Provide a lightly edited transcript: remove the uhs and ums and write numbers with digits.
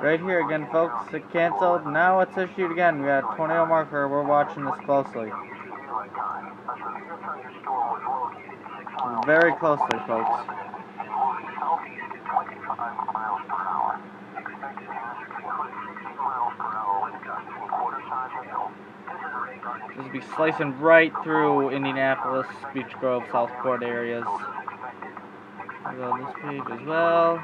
Right here again, folks. It canceled. Now it's issued again. We got a tornado marker. We're watching this closely. Very closely, folks. This will be slicing right through Indianapolis, Beech Grove, Southport areas. I'll go on this page as well.